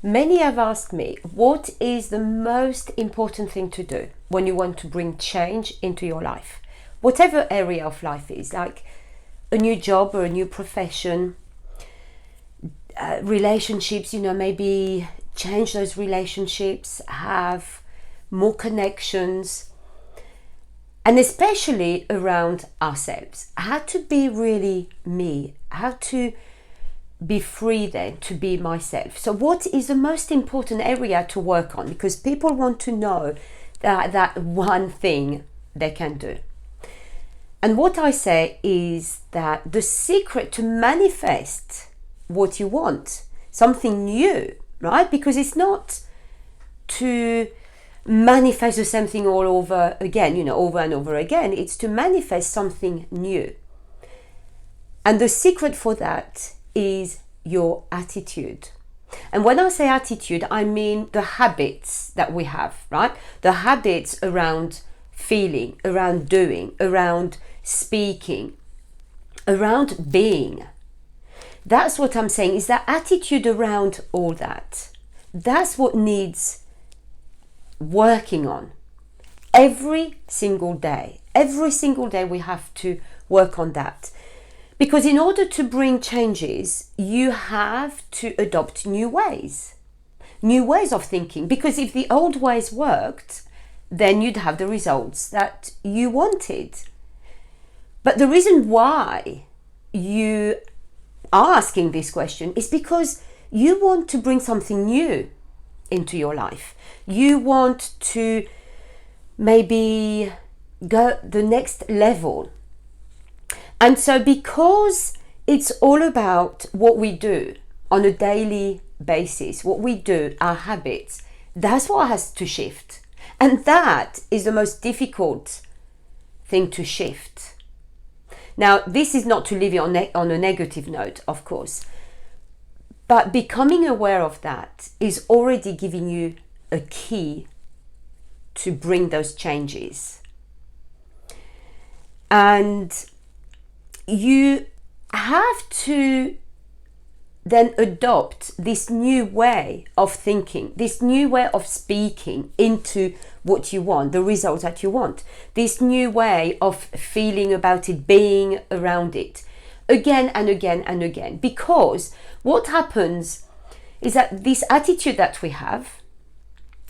Many have asked me, what is the most important thing to do when you want to bring change into your life? Whatever area of life is, like a new job or a new profession, relationships, maybe change those relationships, have more connections, and especially around ourselves. How to be really me, how to be free then to be myself. So what is the most important area to work on? Because people want to know that one thing they can do. And what I say is that the secret to manifest what you want, something new, right? Because it's not to manifest the same thing all over again, over and over again. It's to manifest something new. And the secret for that is your attitude. And when I say attitude, I mean the habits that we have, right? The habits around feeling, around doing, around speaking, around being. That's what I'm saying, is that attitude around all that. That's what needs working on every single day. Every single day we have to work on that. Because in order to bring changes, you have to adopt new ways of thinking. Because if the old ways worked, then you'd have the results that you wanted. But the reason why you are asking this question is because you want to bring something new into your life. You want to maybe go the next level. And so because it's all about what we do on a daily basis, what we do, our habits, that's what has to shift. And that is the most difficult thing to shift. Now, this is not to leave you on a negative note, of course, but becoming aware of that is already giving you a key to bring those changes. And you have to then adopt this new way of thinking, this new way of speaking into what you want, the results that you want, this new way of feeling about it, being around it, again and again and again. Because what happens is that this attitude that we have,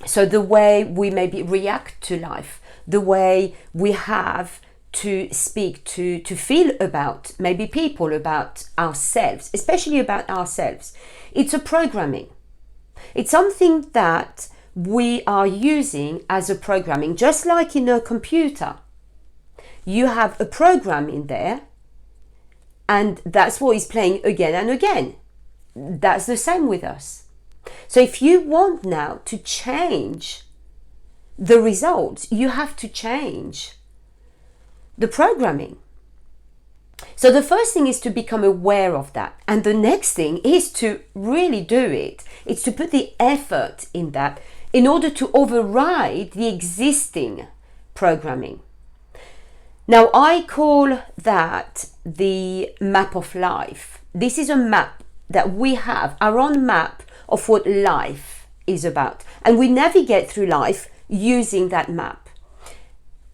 so the way we maybe react to life, the way we have to speak, to feel about maybe people, about ourselves, especially about ourselves. It's a programming. It's something that we are using as a programming, just like in a computer. You have a program in there, and that's what is playing again and again. That's the same with us. So if you want now to change the results, you have to change the programming. So the first thing is to become aware of that. And the next thing is to really do it. It's to put the effort in that in order to override the existing programming. Now, I call that the map of life. This is a map that we have, our own map of what life is about. And we navigate through life using that map.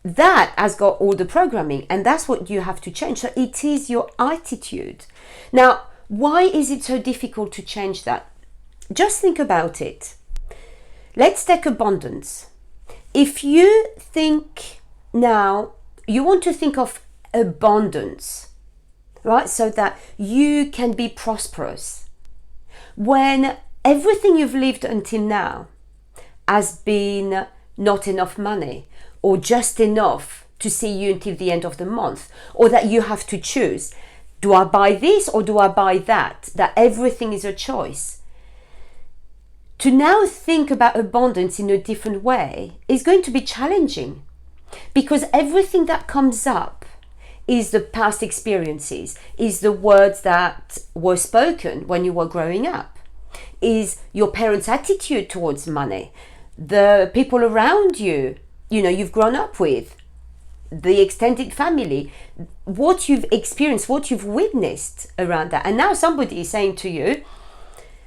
That has got all the programming, and that's what you have to change. So it is your attitude. Now, why is it so difficult to change that? Just think about it. Let's take abundance. If you think now, you want to think of abundance, right? So that you can be prosperous. When everything you've lived until now has been not enough money, or just enough to see you until the end of the month, or that you have to choose, do I buy this or do I buy that? That everything is a choice. To now think about abundance in a different way is going to be challenging, because everything that comes up is the past experiences, is the words that were spoken when you were growing up, is your parents' attitude towards money, the people around you, you've grown up with, the extended family, what you've experienced, what you've witnessed around that. And now somebody is saying to you,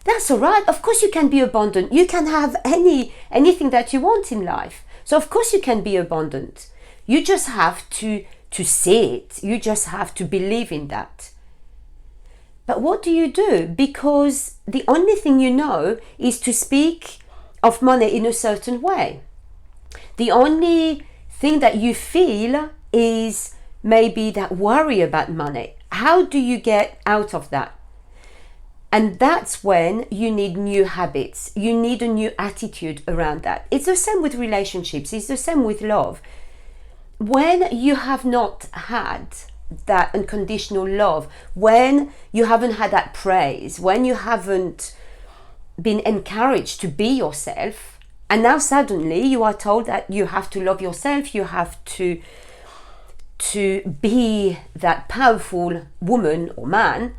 That's all right. Of course you can be abundant. You can have anything that you want in life. So of course you can be abundant. You just have to see it. You just have to believe in that. But what do you do? Because the only thing you know is to speak of money in a certain way. The only thing that you feel is maybe that worry about money. How do you get out of that? And that's when you need new habits. You need a new attitude around that. It's the same with relationships. It's the same with love. When you have not had that unconditional love, when you haven't had that praise, when you haven't been encouraged to be yourself, and now suddenly you are told that you have to love yourself, you have to be that powerful woman or man.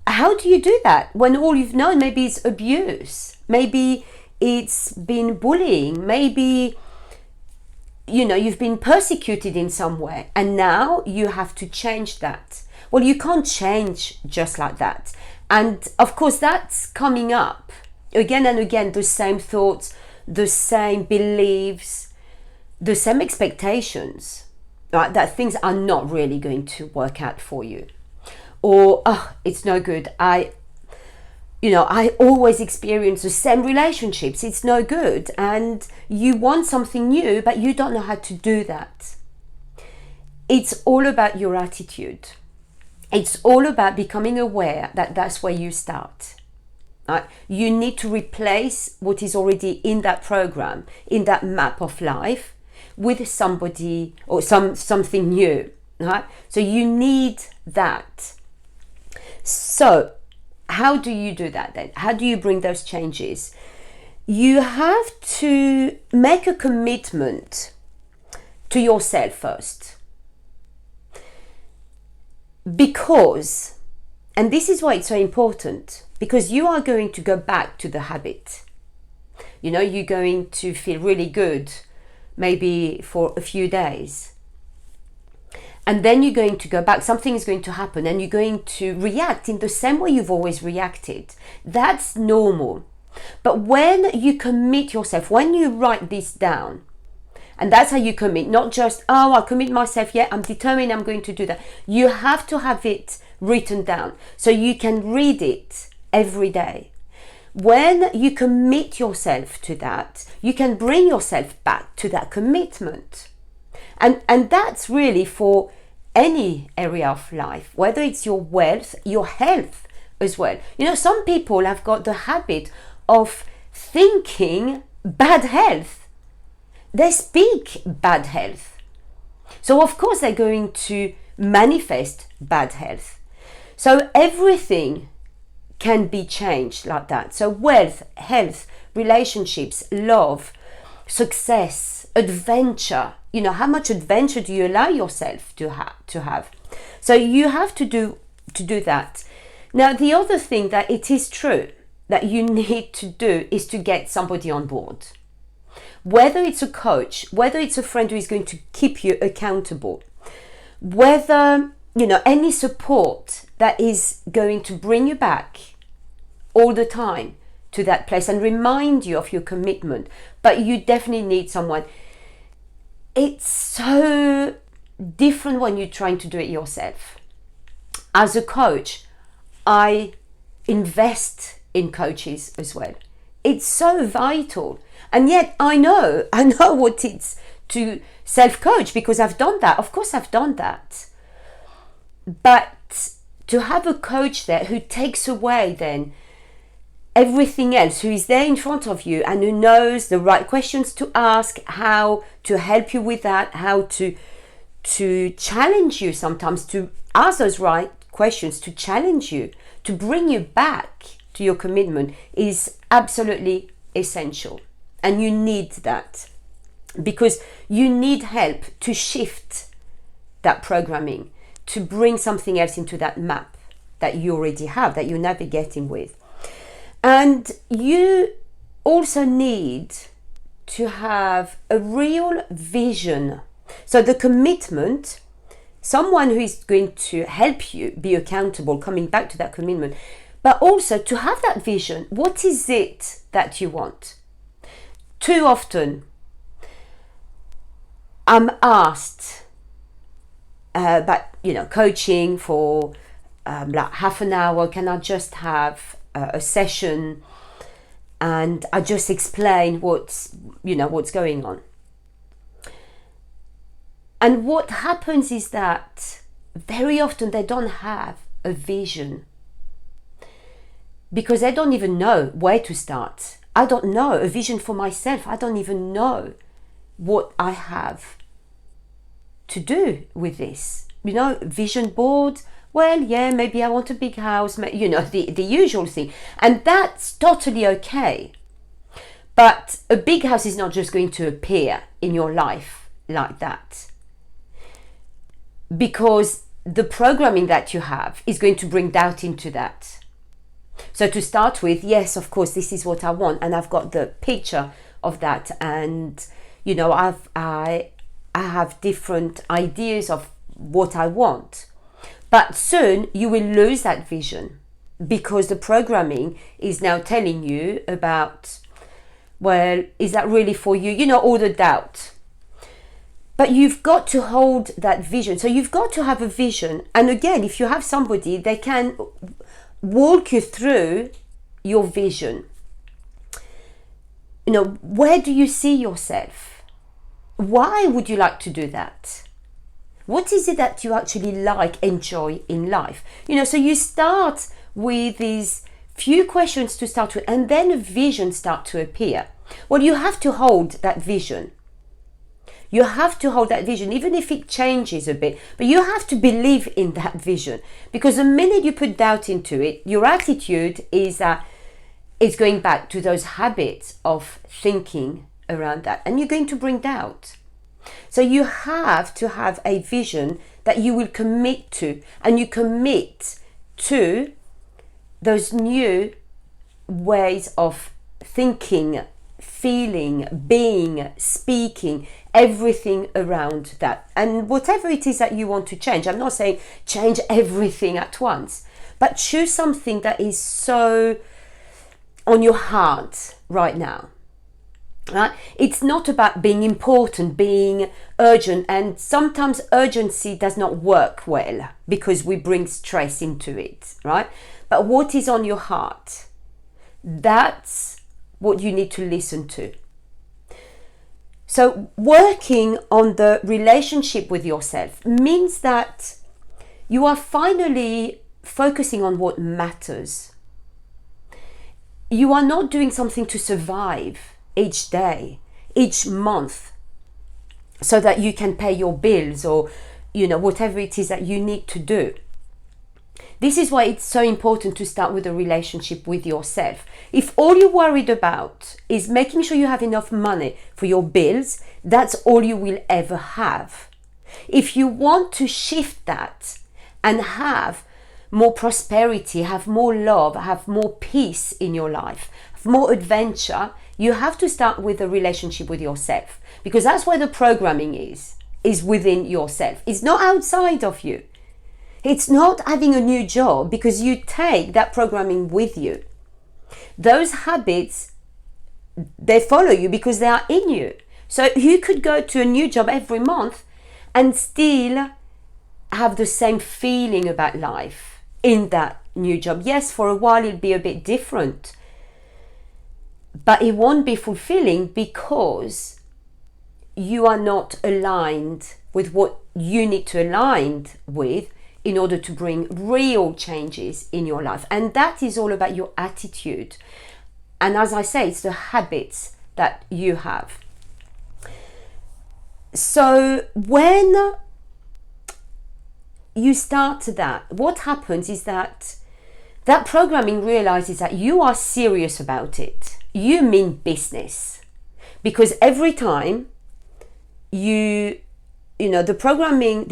How do you do that when all you've known maybe is abuse, maybe it's been bullying, maybe you've been persecuted in some way, and now you have to change that? Well, you can't change just like that. And of course that's coming up again and again, the same thoughts, the same beliefs, the same expectations, right? That things are not really going to work out for you. Or, it's no good. I always experience the same relationships. It's no good. And you want something new, but you don't know how to do that. It's all about your attitude. It's all about becoming aware that that's where you start. Right? You need to replace what is already in that program, in that map of life, with somebody or something new. Right? So you need that. So how do you do that then? How do you bring those changes? You have to make a commitment to yourself first. Because, and this is why it's so important, because you are going to go back to the habit. You're going to feel really good maybe for a few days. And then you're going to go back, something is going to happen, and you're going to react in the same way you've always reacted. That's normal. But when you commit yourself, when you write this down, and that's how you commit, not just, I commit myself, I'm determined I'm going to do that. You have to have it written down so you can read it every day. When you commit yourself to that, you can bring yourself back to that commitment. And that's really for any area of life, whether it's your wealth, your health as well. Some people have got the habit of thinking bad health. They speak bad health. So of course they're going to manifest bad health. So everything can be changed like that. So wealth, health, relationships, love, success, adventure. How much adventure do you allow yourself to have? So you have to do that. Now, the other thing that it is true that you need to do is to get somebody on board. Whether it's a coach, whether it's a friend who is going to keep you accountable, whether, any support that is going to bring you back all the time to that place and remind you of your commitment. But you definitely need someone. It's so different when you're trying to do it yourself. As a coach, I invest in coaches as well. It's so vital. And yet I know what it's to self-coach because I've done that. Of course I've done that. But to have a coach there who takes away then everything else, who is there in front of you and who knows the right questions to ask, how to help you with that, how to challenge you sometimes, to ask those right questions, to challenge you, to bring you back to your commitment is absolutely essential. And you need that because you need help to shift that programming, to bring something else into that map that you already have, that you're navigating with. And you also need to have a real vision. So the commitment, someone who is going to help you be accountable, coming back to that commitment, But also to have that vision, what is it that you want? Too often I'm asked about, coaching for like half an hour. Can I just have a session and I just explain what's going on? And what happens is that very often they don't have a vision because they don't even know where to start. I don't know a vision for myself. I don't even know what I have to do with this. Vision board. Well, yeah, maybe I want a big house, the usual thing. And that's totally okay. But a big house is not just going to appear in your life like that. Because the programming that you have is going to bring doubt into that. So to start with, yes, of course, this is what I want. And I've got the picture of that. And, I have different ideas of what I want. But soon you will lose that vision because the programming is now telling you about, well, is that really for you? All the doubt. But you've got to hold that vision. So you've got to have a vision. And again, if you have somebody, they can walk you through your vision. Where do you see yourself? Why would you like to do that? What is it that you actually enjoy in life? So you start with these few questions to start with, and then a vision starts to appear. Well, you have to hold that vision. You have to hold that vision, even if it changes a bit, but you have to believe in that vision, because the minute you put doubt into it, your attitude is that it's going back to those habits of thinking around that, and you're going to bring doubt. So you have to have a vision that you will commit to, and you commit to those new ways of thinking, feeling, being, speaking, everything around that. And whatever it is that you want to change, I'm not saying change everything at once, but choose something that is so on your heart right now. Right? It's not about being important, being urgent, and sometimes urgency does not work well because we bring stress into it, right? But what is on your heart? That's what you need to listen to. So working on the relationship with yourself means that you are finally focusing on what matters. You are not doing something to survive each day, each month, so that you can pay your bills or, whatever it is that you need to do. This is why it's so important to start with a relationship with yourself. If all you're worried about is making sure you have enough money for your bills, that's all you will ever have. If you want to shift that and have more prosperity, have more love, have more peace in your life, have more adventure, you have to start with a relationship with yourself, because that's where the programming is within yourself. It's not outside of you. It's not having a new job, because you take that programming with you. Those habits, they follow you because they are in you. So you could go to a new job every month and still have the same feeling about life in that new job. Yes, for a while it'll be a bit different, but it won't be fulfilling because you are not aligned with what you need to align with in order to bring real changes in your life. And that is all about your attitude. And as I say, it's the habits that you have. So when you start that, what happens is that programming realizes that you are serious about it. You mean business. Because every time the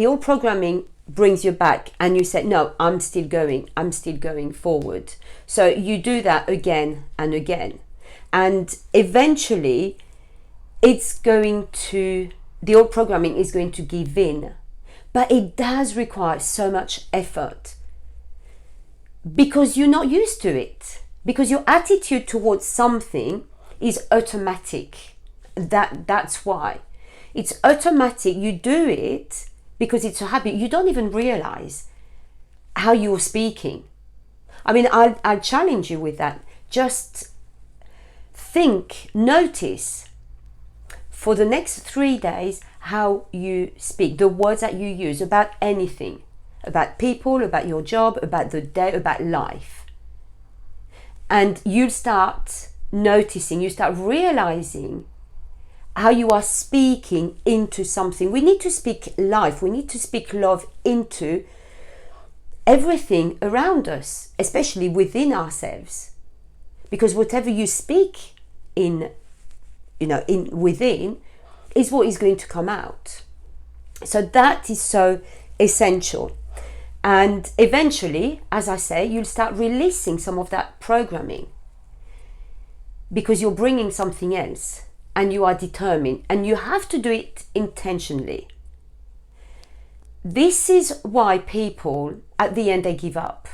old programming brings you back and you say, no, I'm still going forward. So you do that again and again. And eventually the old programming is going to give in. But it does require so much effort. because you're not used to it, because your attitude towards something is automatic. That's why it's automatic. You do it because it's a habit. You don't even realize how you're speaking. I mean, I'll challenge you with that. Just notice for the next 3 days how you speak, the words that you use about anything, about people, about your job, about the day, about life. And you'll start noticing, you start realizing how you are speaking into something. We need to speak life, we need to speak love into everything around us, especially within ourselves. Because whatever you speak within is what is going to come out. So that is so essential. And eventually, as I say, you'll start releasing some of that programming, because you're bringing something else and you are determined, and you have to do it intentionally. This is why people at the end, they give up,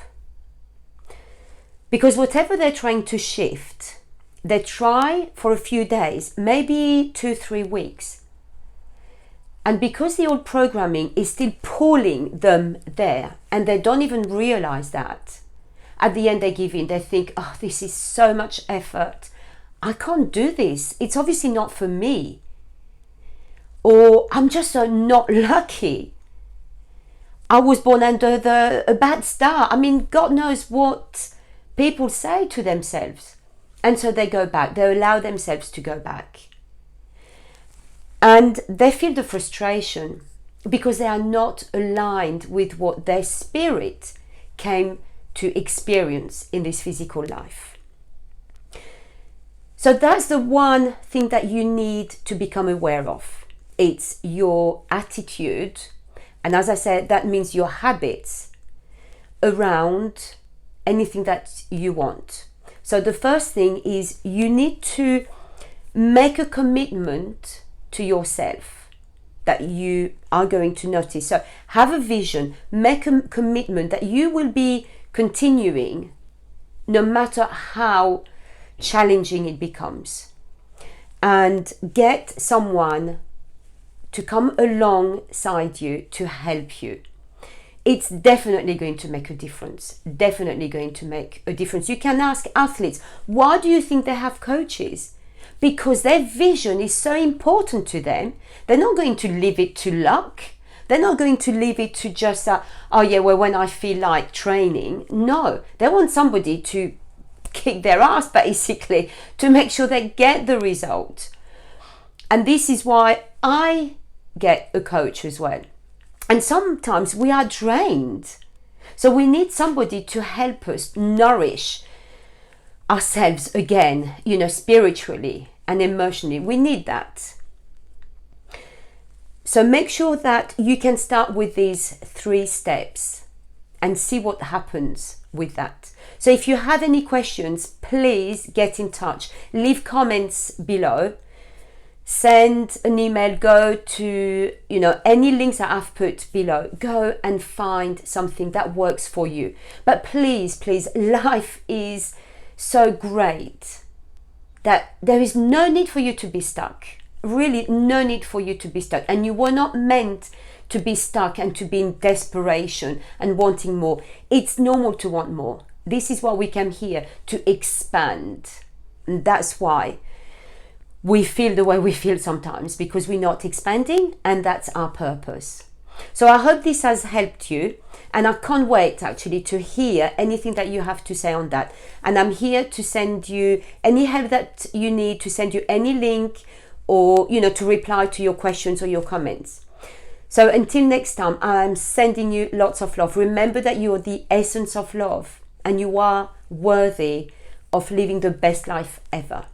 because whatever they're trying to shift, they try for a few days, maybe 2-3 weeks, and because the old programming is still pulling them there and they don't even realize that, at the end they give in. They think, oh, this is so much effort, I can't do this, it's obviously not for me, or I'm just so not lucky, I was born under a bad star. I mean, God knows what people say to themselves. And so they go back, they allow themselves to go back. And they feel the frustration because they are not aligned with what their spirit came to experience in this physical life. So that's the one thing that you need to become aware of. It's your attitude. And as I said, that means your habits around anything that you want. So the first thing is you need to make a commitment to yourself that you are going to notice. So have a vision, make a commitment that you will be continuing no matter how challenging it becomes, and get someone to come alongside you to help you. It's definitely going to make a difference. Definitely going to make a difference. You can ask athletes, why do you think they have coaches? Because their vision is so important to them. They're not going to leave it to luck. They're not going to leave it to just, when I feel like training. No, they want somebody to kick their ass, basically, to make sure they get the result. And this is why I get a coach as well. And sometimes we are drained. So we need somebody to help us nourish ourselves again, spiritually and emotionally. We need that. So make sure that you can start with these 3 steps and see what happens with that. So if you have any questions, please get in touch. Leave comments below. Send an email, go to, any links that I've put below. Go and find something that works for you. But please, life is so great that there is no need for you to be stuck. Really, no need for you to be stuck. And you were not meant to be stuck and to be in desperation and wanting more. It's normal to want more. This is why we came here, to expand. And that's why we feel the way we feel sometimes, because we're not expanding, and that's our purpose. So I hope this has helped you, and I can't wait actually to hear anything that you have to say on that. And I'm here to send you any help that you need, to send you any link, or to reply to your questions or your comments. So until next time, I'm sending you lots of love. Remember that you are the essence of love, and you are worthy of living the best life ever.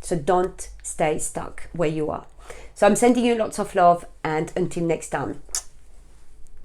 So don't stay stuck where you are. So I'm sending you lots of love, and until next time,